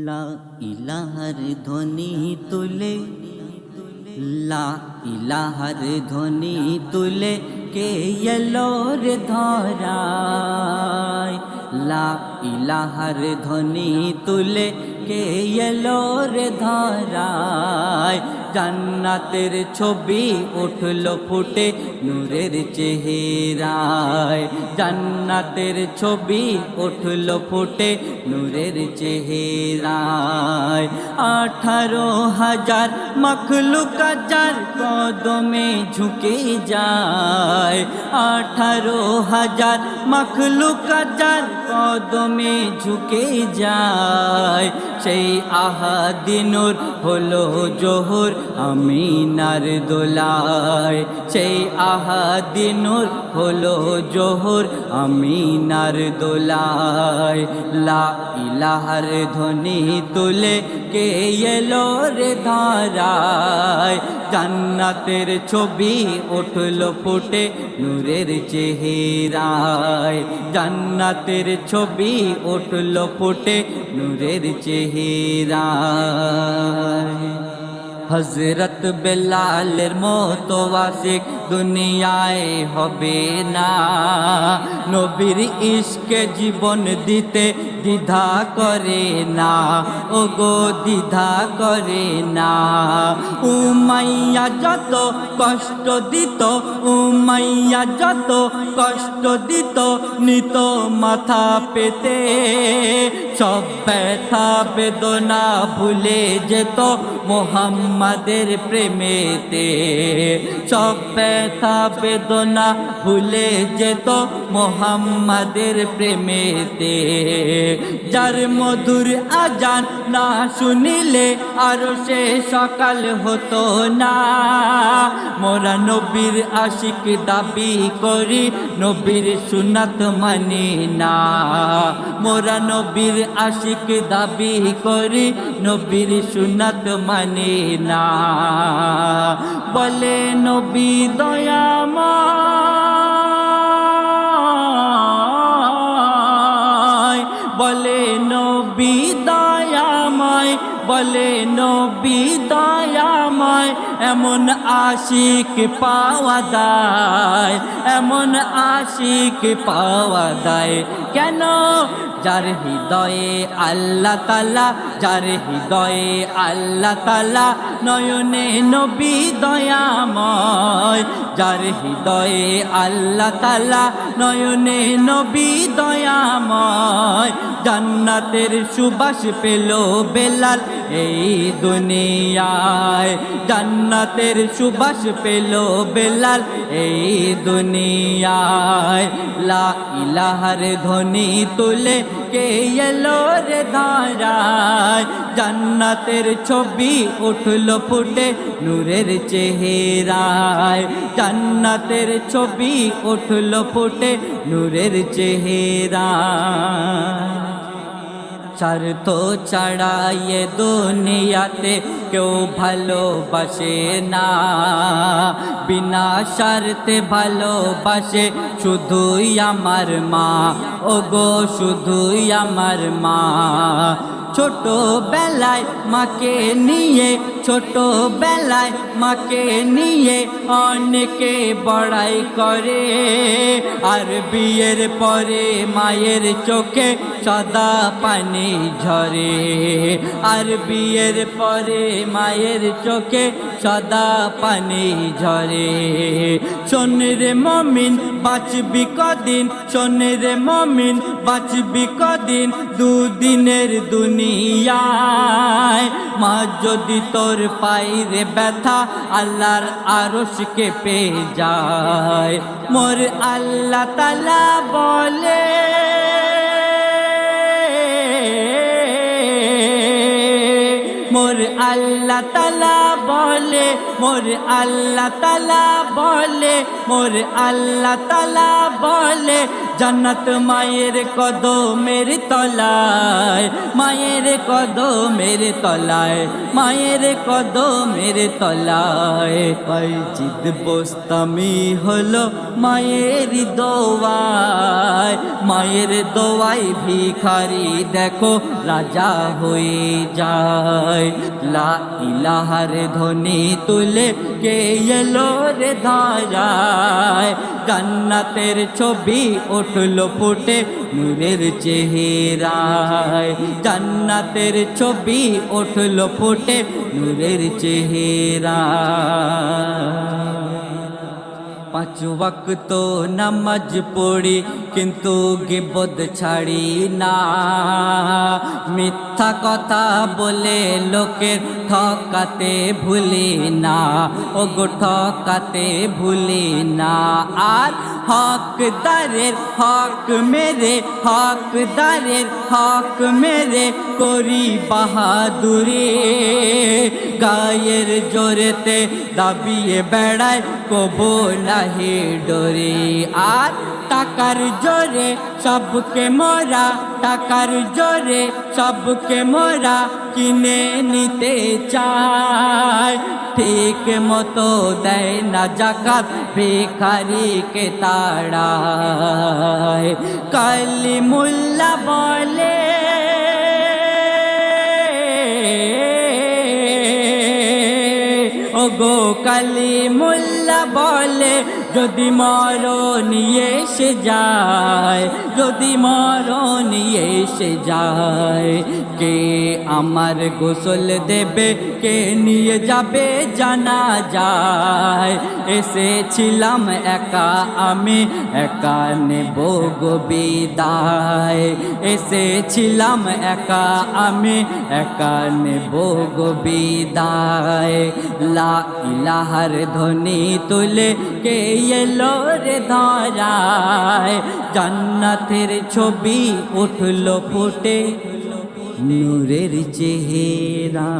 লা ইলাহার ধ্বনি তুলে, লা ইলাহার ধ্বনি তুলে কে এলো রে ধরায়। লা ইলাহার ধ্বনি তুলে কে এলো রে ধরায়। জান্নাতের ছবি উঠলো ফুটে নূরের চেহারায়। জান্নাতের ছবি উঠলো ফুটে নূরের চেহারায়। 18,000 মখলুক যার কদমে ঝুঁকে যায়। 18,000 মখলুক যার কদমে ঝুঁকে যায়। সেই আহাদি নূর হলো জোহর আমিনার দোলায়। সেই আহাদি নূর হলো জোহর আমিনার দোলায়। লা ইলাহার ধ্বনি তুলে কে এলো রে ধরায়। জান্নাতের ছবি উঠলো ফুটে নূরের চেহারায়। জান্নাতের ছবি উঠলো ফুটে নূরের চেহারায়। হযরত বেলালের মতো আশিক দুনিয়ায় হবে না। নবীর ইশকে জীবন দিতে দ্বিধা করে না, ওগো দ্বিধা করে না। উমাইয়া যত কষ্ট দিত, উমাইয়া যত কষ্ট দিত, নিত মাথা পেতে। সব ব্যথা বেদনা ভুলে যেত মুহাম্মাদের প্রেমেতে। সব ব্যথা বেদনা ভুলে যেত মুহাম্মাদের প্রেমেতে। যার মধুর আজান না শুনিলে আরো সে সকাল হতো না। মোরা নবীর আশিক দাবি করি, নবীর সুন্নাত মানি না। মোরা নবীর আশিক দাবি করি, নবীর সুন্নাত মানি না। বলে নবী দয়াময়, বলে নবী দয়াময়, বলে নবী দয়াময়। এমন আশিক পাওয়া যায়, এমন আশিক পাওয়া যায় কেন? যার হৃদয়ে আল্লাহ তাআলা, যার হৃদয়ে আল্লাহ তাআলা, নয়নে নবী দয়াময়। যার হৃদয়ে আল্লাহ তাআলা, নয়নে নবী দয়াময়। জান্নাতের সুবাস পেল বেলাল এই দুনিয়ায়। জান্নাতের সুবাস পেল বেলাল এই দুনিয়ায়। লা ইলাহার ধ্বনি তুলে কে এলো রে ধরায়। জান্নাতের ছবি উঠলো ফুটে নূরের চেহারায়। জান্নাতের ছবি উঠলো ফুটে নূরের চেহারায়। স্বার্থ ছাড়া এ দুনিয়াতে কেউ ভালোবাসে না। বিনা স্বার্থে ভালোবাসে শুধুই আমার মা, ওগো শুধুই আমার মা। ছোট বেলায় মাকে নিয়ে, ছোট বেলায় মাকে নিয়ে অনেকে বড়াই করে। আর বিয়ের পরে মায়ের চোখে সদা পানি ঝরে। আর বিয়ের পরে মায়ের চোখে সদা পানি ঝরে। শোন রে মমিন বাঁচবি কদিন, শোন রে মমিন বাঁচবি কদিন, দুদিনের দুনিয়ায়। মা যদি তোর পায়ের ব্যথা আল্লাহর আরশ কেঁপে যায়। মোর আল্লাহ তাআলা বলে, মোর আল্লাহ তাআলা বলে, মোর আল্লাহ তাআলা বলে, মোর আল্লাহ তাআলা বলে, জান্নাত মায়ের কদমের তলায়, মায়ের কদমের তলায়, মায়ের কদমের তলায়। বাইজিদ বোস্তামি হলো মায়ের দোয়ায়, মায়ের দোয়ায় ভিখারি দেখো রাজা হয়ে যায়। লা ইলাহার ধ্বনি তুলে কে এলো রে ধারায়, জান্নাতের ছবি উঠলো ফুটে নূরের চেহারায়, জান্নাতের ছবি উঠলো ফুটে নূরের চেহারায়। পাঁচ ওয়াক্ত নামাজ পড়ি কিন্তু গিবত ছাড়ি না, মিথ্যা কথা বলে লোকের ঠকাতে ভুলি না, ওগো ঠকাতে ভুলি না। আর হকদারের হক মেরে, হকদারের হক মেরে করি বাহাদুরি, গায়ের জোরেতে দাবিয়ে বেড়ায় কবো নাহি ডরে। আর টাকার জোরে সবকে মোরা, টাকার জোরে সবকে মোরা কিনে নিতে চায়, ঠিক মতো দেয় না যাকাত ভিখারিকে তাড়ায়। কালিমুল্লাহ বলে ওগো কালিমুল্লাহ বলে, যদি মরণ এসে যায়, যদি মরণ এসে যায়, কে আমার গোসল দেবে, কে নিয়ে যাবে জানা যায়। এসেছিলাম একা আমি, একা নেব গো বিদায়, এসেছিলাম একা আমি, একা নেব গো বিদায়। লা ইলাহার ধ্বনি তুলে কে এলো রে ধারায়, জান্নাতের ছবি উঠলো ফুটে নূরের চেহারা।